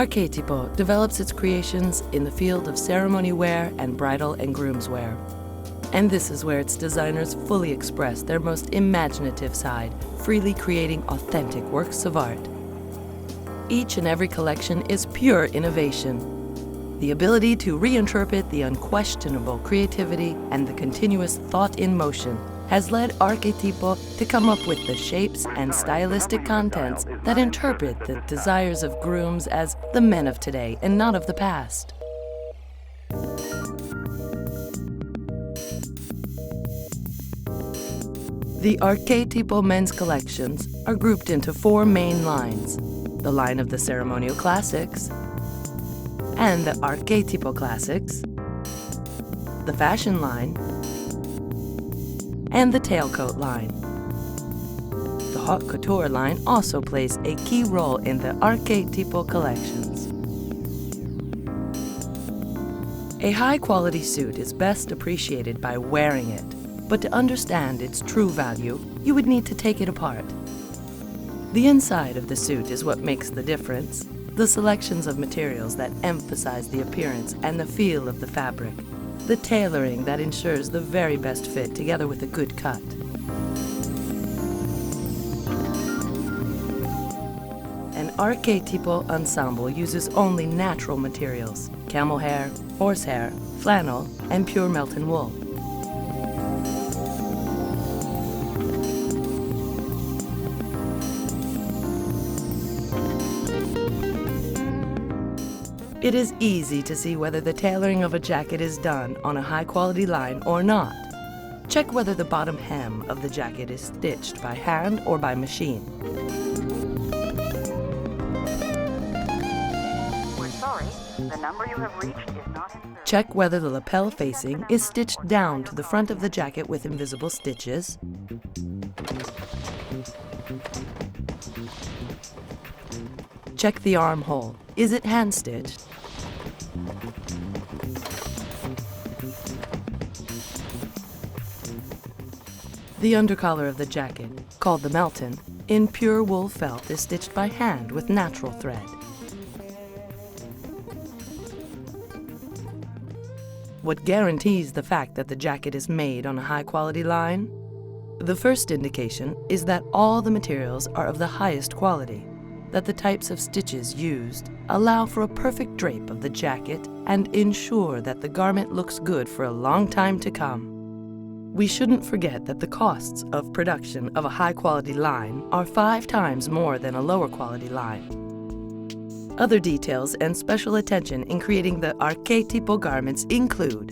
Archetipo develops its creations in the field of ceremony wear and bridal and groom's wear. And this is where its designers fully express their most imaginative side, freely creating authentic works of art. Each and every collection is pure innovation. The ability to reinterpret the unquestionable creativity and the continuous thought in motion has led Archetipo to come up with the shapes and stylistic contents that interpret the desires of grooms as the men of today and not of the past. The Archetipo men's collections are grouped into 4 main lines: the line of the ceremonial classics, and the Archetipo classics, the fashion line, and the tailcoat line. The haute couture line also plays a key role in the Archetipo collections. A high-quality suit is best appreciated by wearing it, but to understand its true value, you would need to take it apart. The inside of the suit is what makes the difference, the selections of materials that emphasize the appearance and the feel of the fabric, the tailoring that ensures the very best fit together with a good cut. An Archetipo ensemble uses only natural materials: camel hair, horsehair, flannel, and pure Melton wool. It is easy to see whether the tailoring of a jacket is done on a high-quality line or not. Check whether the bottom hem of the jacket is stitched by hand or by machine. We're sorry, the number you have reached is not in service. Check whether the lapel facing is stitched down to the front of the jacket with invisible stitches. Check the armhole. Is it hand-stitched? The undercollar of the jacket, called the Melton, in pure wool felt is stitched by hand with natural thread. What guarantees the fact that the jacket is made on a high-quality line? The first indication is that all the materials are of the highest quality, that the types of stitches used allow for a perfect drape of the jacket and ensure that the garment looks good for a long time to come. We shouldn't forget that the costs of production of a high-quality line are 5 times more than a lower-quality line. Other details and special attention in creating the Archetipo garments include: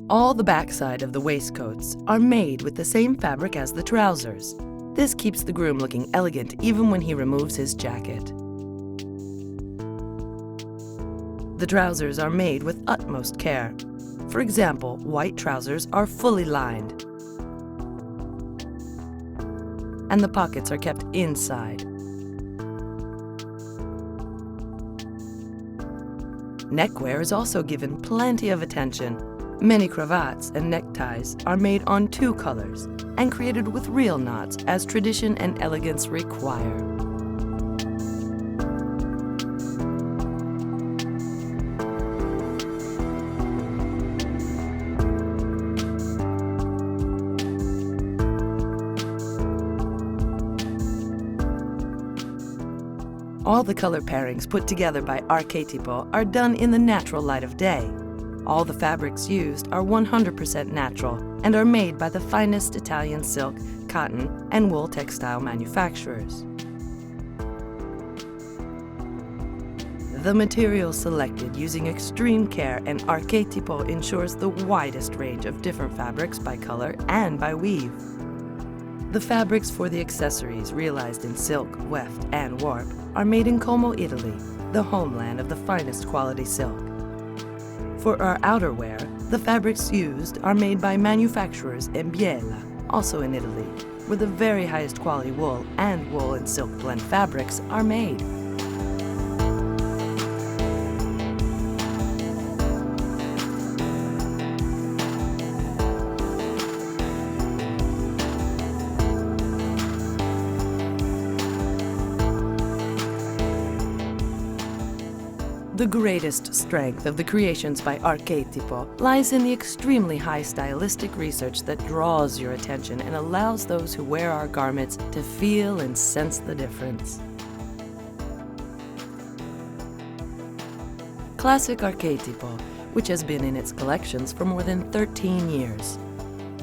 all the backside of the waistcoats are made with the same fabric as the trousers. This keeps the groom looking elegant even when he removes his jacket. The trousers are made with utmost care. For example, white trousers are fully lined, and the pockets are kept inside. Neckwear is also given plenty of attention. Many cravats and neckties are made on 2 colors and created with real knots as tradition and elegance require. All the color pairings put together by Archetipo are done in the natural light of day. All the fabrics used are 100% natural and are made by the finest Italian silk, cotton, and wool textile manufacturers. The material selected using extreme care, and Archetipo ensures the widest range of different fabrics by color and by weave. The fabrics for the accessories realized in silk, weft, and warp are made in Como, Italy, the homeland of the finest quality silk. For our outerwear, the fabrics used are made by manufacturers in Biella, also in Italy, where the very highest quality wool and silk blend fabrics are made. The greatest strength of the creations by Archetipo lies in the extremely high stylistic research that draws your attention and allows those who wear our garments to feel and sense the difference. Classic Archetipo, which has been in its collections for more than 13 years.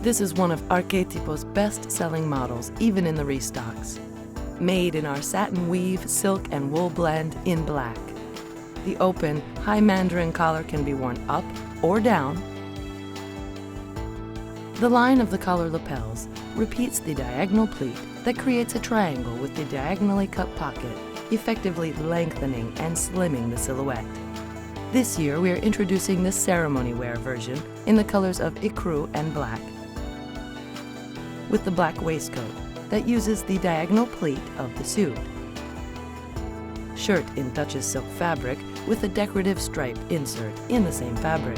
This is one of Archetipo's best-selling models, even in the restocks. Made in our satin weave, silk, and wool blend in black. The open, high mandarin collar can be worn up or down. The line of the collar lapels repeats the diagonal pleat that creates a triangle with the diagonally cut pocket, effectively lengthening and slimming the silhouette. This year, we are introducing the ceremony wear version in the colors of ecru and black, with the black waistcoat that uses the diagonal pleat of the suit. Shirt in Duchess silk fabric with a decorative stripe insert in the same fabric.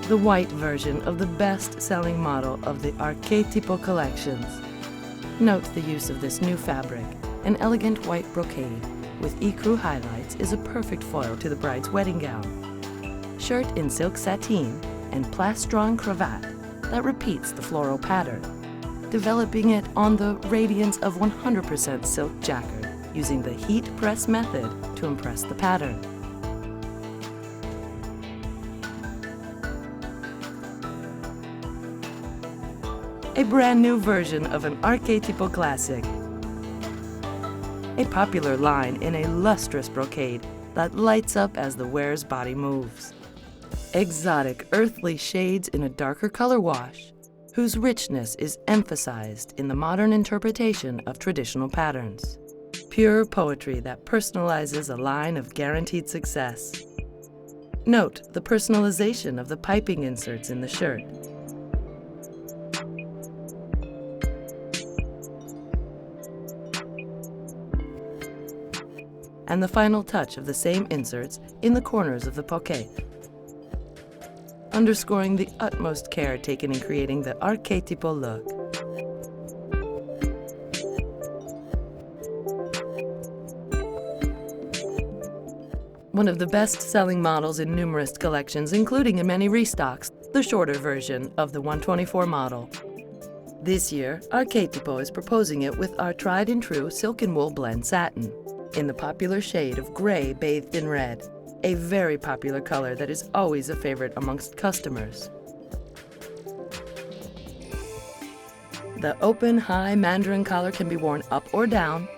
The white version of the best-selling model of the Archetipo collections. Note the use of this new fabric. An elegant white brocade with ecru highlights is a perfect foil to the bride's wedding gown. Shirt in silk sateen and plastron cravat that repeats the floral pattern, developing it on the radiance of 100% silk jacquard, using the heat press method to impress the pattern. A brand new version of an Archetipo classic. A popular line in a lustrous brocade that lights up as the wearer's body moves. Exotic earthly shades in a darker color wash, whose richness is emphasized in the modern interpretation of traditional patterns. Pure poetry that personalizes a line of guaranteed success. Note the personalization of the piping inserts in the shirt. And the final touch of the same inserts in the corners of the pocket, underscoring the utmost care taken in creating the Archetipo look. One of the best-selling models in numerous collections, including in many restocks, the shorter version of the 124 model. This year, Archetipo is proposing it with our tried-and-true silk and wool blend satin, in the popular shade of gray bathed in red, a very popular color that is always a favorite amongst customers. The open, high mandarin collar can be worn up or down.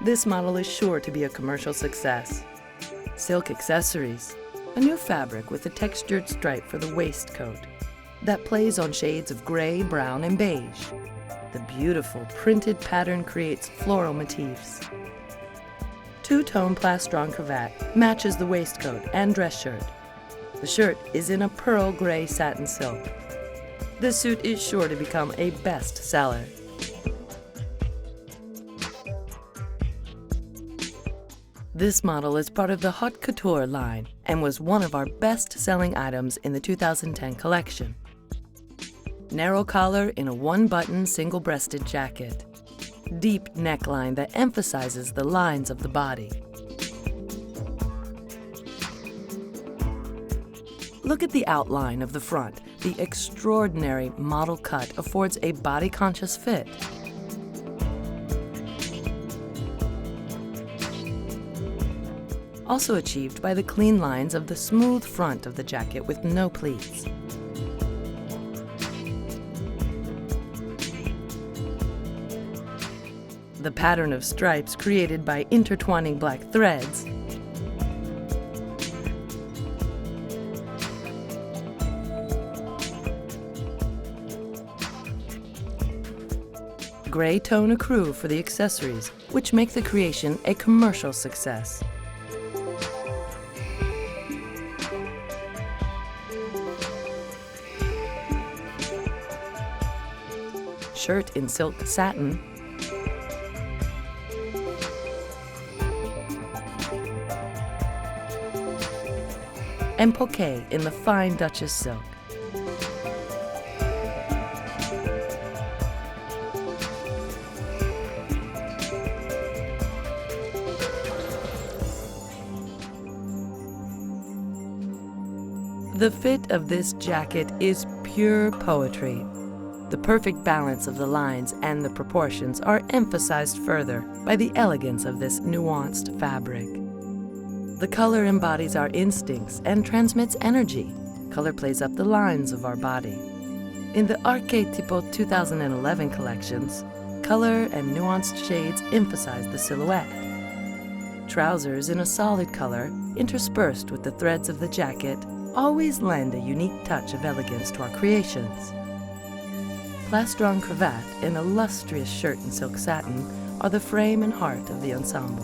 This model is sure to be a commercial success. Silk accessories, a new fabric with a textured stripe for the waistcoat that plays on shades of gray, brown, and beige. The beautiful printed pattern creates floral motifs. Two-tone plastron cravat matches the waistcoat and dress shirt. The shirt is in a pearl gray satin silk. This suit is sure to become a best-seller. This model is part of the Haute Couture line and was one of our best-selling items in the 2010 collection. Narrow collar in a one-button, single-breasted jacket. Deep neckline that emphasizes the lines of the body. Look at the outline of the front. The extraordinary model cut affords a body-conscious fit. Also achieved by the clean lines of the smooth front of the jacket with no pleats. The pattern of stripes created by intertwining black threads, gray tone ecru for the accessories, which make the creation a commercial success. Shirt in silk satin, and poquet in the fine Duchess silk. The fit of this jacket is pure poetry. The perfect balance of the lines and the proportions are emphasized further by the elegance of this nuanced fabric. The color embodies our instincts and transmits energy. Color plays up the lines of our body. In the Archetipo 2011 collections, color and nuanced shades emphasize the silhouette. Trousers in a solid color, interspersed with the threads of the jacket, always lend a unique touch of elegance to our creations. Plastron cravat and a lustrous shirt in silk satin are the frame and heart of the ensemble.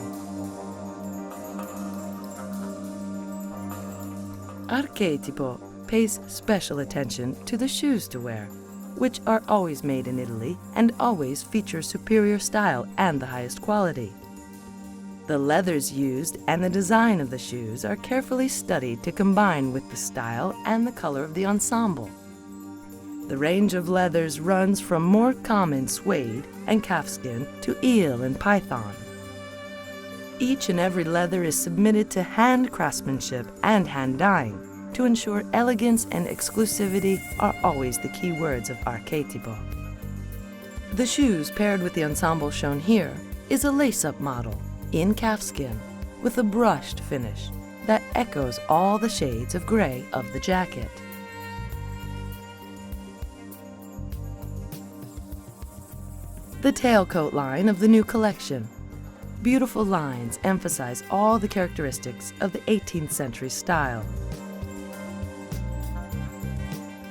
Archetipo pays special attention to the shoes to wear, which are always made in Italy and always feature superior style and the highest quality. The leathers used and the design of the shoes are carefully studied to combine with the style and the color of the ensemble. The range of leathers runs from more common suede and calfskin to eel and python. Each and every leather is submitted to hand craftsmanship and hand dyeing to ensure elegance and exclusivity are always the key words of Archetipo. The shoes paired with the ensemble shown here is a lace-up model in calfskin with a brushed finish that echoes all the shades of gray of the jacket. The tailcoat line of the new collection. Beautiful lines emphasize all the characteristics of the 18th century style.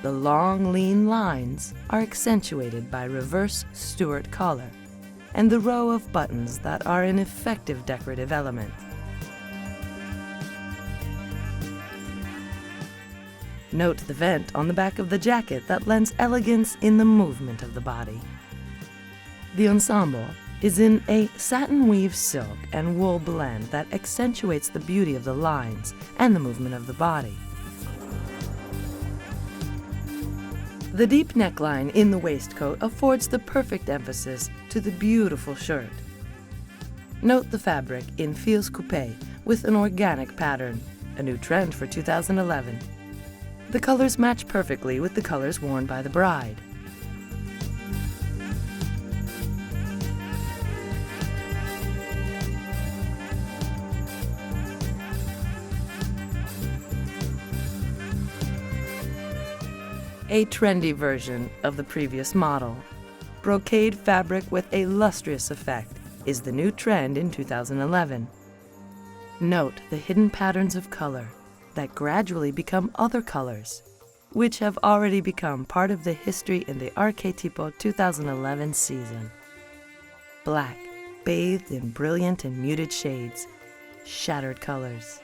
The long, lean lines are accentuated by reverse Stuart collar and the row of buttons that are an effective decorative element. Note the vent on the back of the jacket that lends elegance in the movement of the body. The ensemble is in a satin weave silk and wool blend that accentuates the beauty of the lines and the movement of the body. The deep neckline in the waistcoat affords the perfect emphasis to the beautiful shirt. Note the fabric in fils coupé with an organic pattern, a new trend for 2011. The colors match perfectly with the colors worn by the bride. A trendy version of the previous model. Brocade fabric with a lustrous effect is the new trend in 2011. Note the hidden patterns of color that gradually become other colors, which have already become part of the history in the Archetipo 2011 season. Black, bathed in brilliant and muted shades, shattered colors.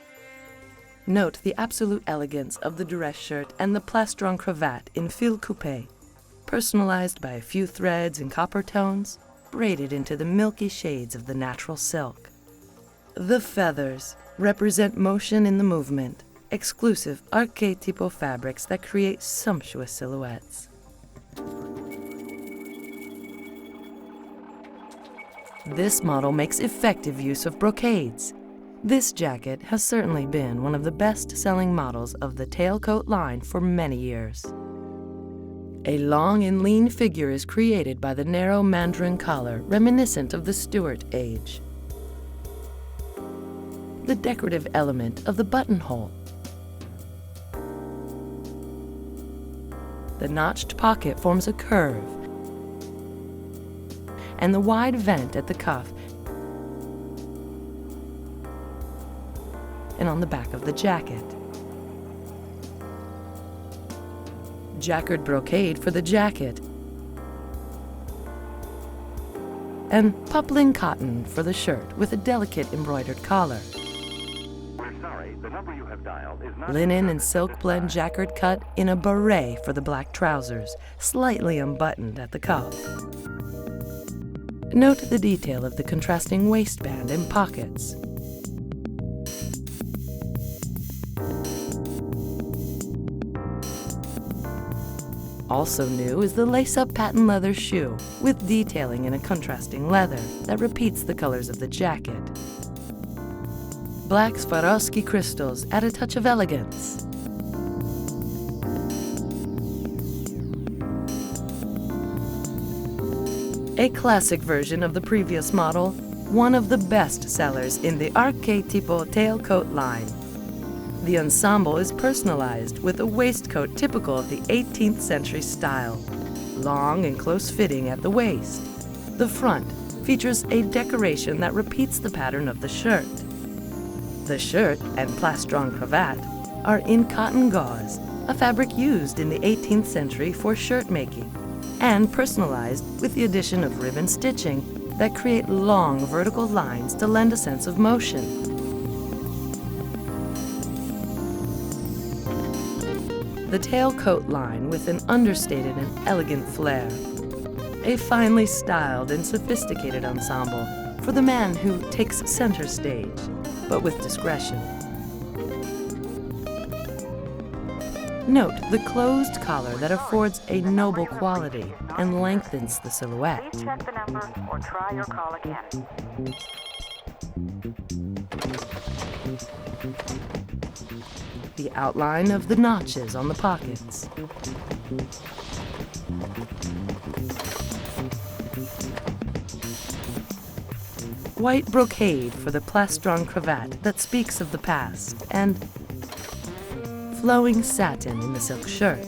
Note the absolute elegance of the dress shirt and the plastron cravat in fil coupé, personalized by a few threads in copper tones, braided into the milky shades of the natural silk. The feathers represent motion in the movement, exclusive Archetipo fabrics that create sumptuous silhouettes. This model makes effective use of brocades. This jacket has certainly been one of the best-selling models of the tailcoat line for many years. A long and lean figure is created by the narrow mandarin collar, reminiscent of the Stuart age. The decorative element of the buttonhole. The notched pocket forms a curve, and the wide vent at the cuff and on the back of the jacket. Jacquard brocade for the jacket, and poplin cotton for the shirt with a delicate embroidered collar. We're sorry, the number you have dialed is not Linen and silk blend jacquard cut in a beret for the black trousers, slightly unbuttoned at the cuff. Note the detail of the contrasting waistband and pockets. Also new is the lace-up patent leather shoe with detailing in a contrasting leather that repeats the colors of the jacket. Black Swarovski crystals add a touch of elegance. A classic version of the previous model, one of the best sellers in the Archetipo tailcoat line. The ensemble is personalized with a waistcoat typical of the 18th century style, long and close-fitting at the waist. The front features a decoration that repeats the pattern of the shirt. The shirt and plastron cravat are in cotton gauze, a fabric used in the 18th century for shirt making, and personalized with the addition of ribbon stitching that create long vertical lines to lend a sense of motion. The tailcoat line with an understated and elegant flair. A finely styled and sophisticated ensemble for the man who takes center stage, but with discretion. Note the closed collar that affords a noble quality and lengthens the silhouette. Please check the number or try your call again. The outline of the notches on the pockets. White brocade for the plastron cravat that speaks of the past, and flowing satin in the silk shirt.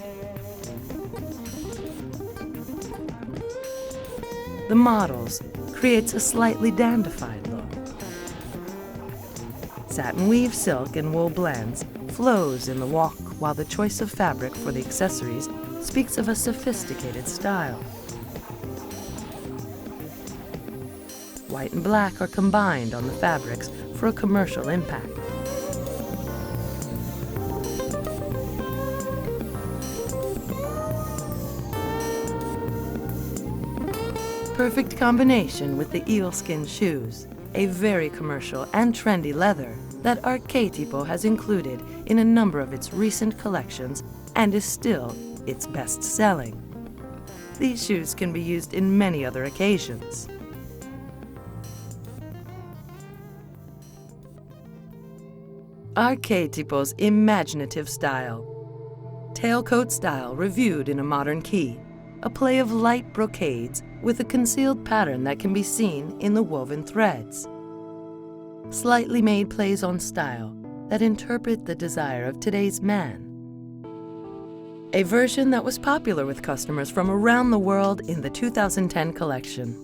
The models creates a slightly dandified look. Satin weave silk and wool blends flows in the walk, while the choice of fabric for the accessories speaks of a sophisticated style. White and black are combined on the fabrics for a commercial impact. Perfect combination with the eelskin shoes, a very commercial and trendy leather that Archetipo has included in a number of its recent collections and is still its best-selling. These shoes can be used in many other occasions. Archetipo's imaginative style. Tailcoat style reviewed in a modern key, a play of light brocades with a concealed pattern that can be seen in the woven threads. Slightly made plays on style that interpret the desire of today's man. A version that was popular with customers from around the world in the 2010 collection.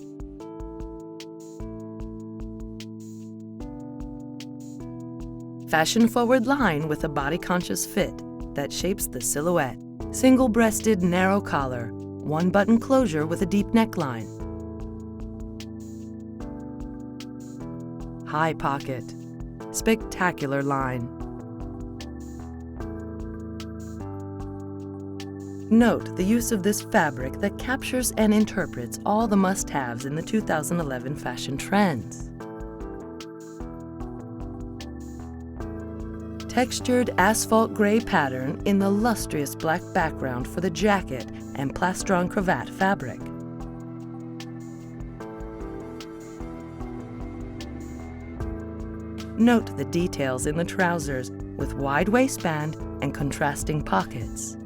Fashion-forward line with a body-conscious fit that shapes the silhouette. Single-breasted narrow collar, one-button closure with a deep neckline. High pocket, spectacular line. Note the use of this fabric that captures and interprets all the must-haves in the 2011 fashion trends. Textured asphalt gray pattern in the lustrous black background for the jacket and plastron cravat fabric. Note the details in the trousers with wide waistband and contrasting pockets.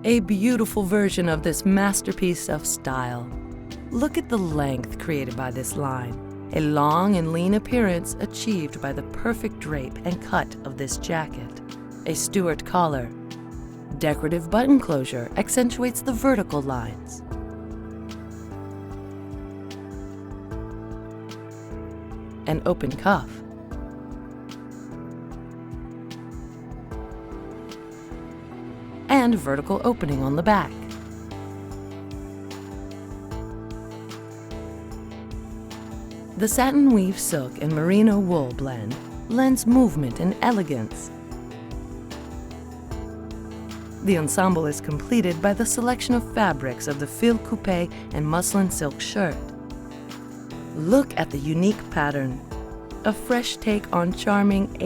A beautiful version of this masterpiece of style. Look at the length created by this line, a long and lean appearance achieved by the perfect drape and cut of this jacket. A Stuart collar. Decorative button closure accentuates the vertical lines. An open cuff. And vertical opening on the back. The satin weave silk and merino wool blend lends movement and elegance. The ensemble is completed by the selection of fabrics of the fil coupé and muslin silk shirt. Look at the unique pattern, a fresh take on charming